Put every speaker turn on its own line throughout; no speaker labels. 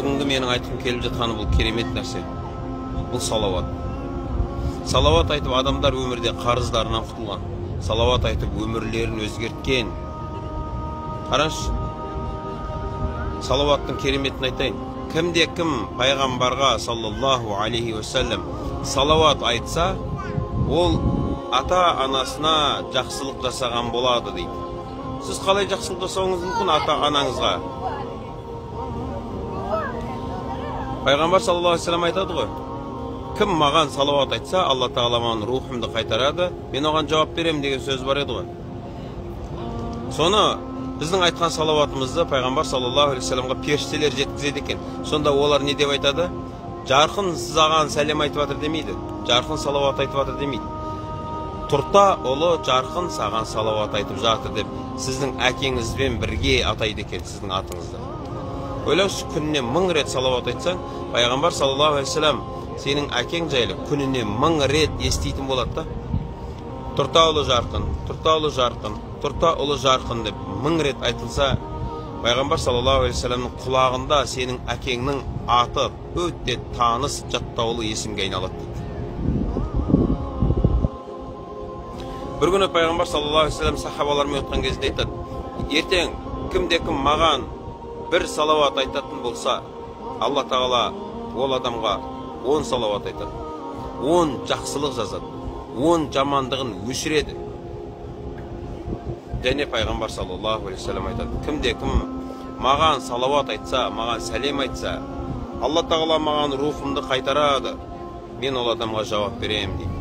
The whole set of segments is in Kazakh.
бүгінгі менің айтқым келіп жатқаны бұл керемет нәрсе. Бұл салауат. Салауат айтып адамдар өмірде қарыздарынан құтылған. Салауат айтып өмірлерін өзгерткен. Қарашы, салауаттың кереметін айтайын. Кімде кім пайғамбарға саллаллаху алейхи уассалам салауат айтса, ол ата-анасына жақсылық жасаған болады дейді. Сіз қалай жақсылық жасауыңыз мүмкін ата-анаңызға? Пайғамбар саллаллаху алейхи уассалам айтады ғой, кім маған салауат айтса, Алла тағала маған рухымды қайтарады, мен оған жауап беремін деген сөз бар еді ғой. Соны біздің айтқан салауатымызды Пайғамбар саллаллаху алейхи уассаламға періштелер жеткізеді екен. Сонда олар не деп айтады? Жарқын саған сәлем айтып жатыр демейді, жарқын салауат айтып жатыр демейді. Тұрта ұлы жарқын саған салауат айтып жатыр деп сіздің әкеңізбен бірге атайды екен сіздің атыңызды. Ойлаңызшы, күніне 1000 рет салауат айтсаң, Пайғамбар саллаллаху алейхи уассалам сенің әкең жайлы күніне 1000 рет еститін болады да. Тұрта ұлы жарқын, тұрта ұлы жарқын, тұрта ұлы жарқын деп 1000 рет айтылса, Пайғамбар саллаллаху алейхи уассаламның құлағында сенің әкеңнің аты өте таныс, жаттаулы есімге айналады. Бір күні Пайғамбар саллаллаху алейхи уассалам сахабалармен отқан кезінде айтады, ертең кімде кім маған бір салауат айтатын болса, Алла тағала ол адамға 10 салауат айтады, 10 жақсылық жазады, 10 жамандығын өшіреді. Және Пайғамбар саллаллаху алейхи уассалам айтады, кімде кім маған салауат айтса, маған сәлем айтса, Алла тағала маған рухымды қайтарады, мен ол адамға жауап беремін дейді.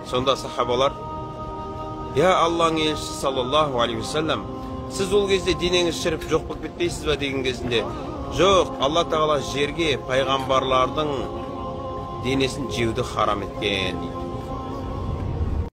Сонда сахабалар, я Алланың елшісі саллаллаху алейхи уассалам, сіз ол кезде денеңіз шіріп жоқ болып кетпейсіз ба деген кезінде, жоқ, Алла тағала жерге пайғамбарлардың денесін жеуді харам еткен дейді.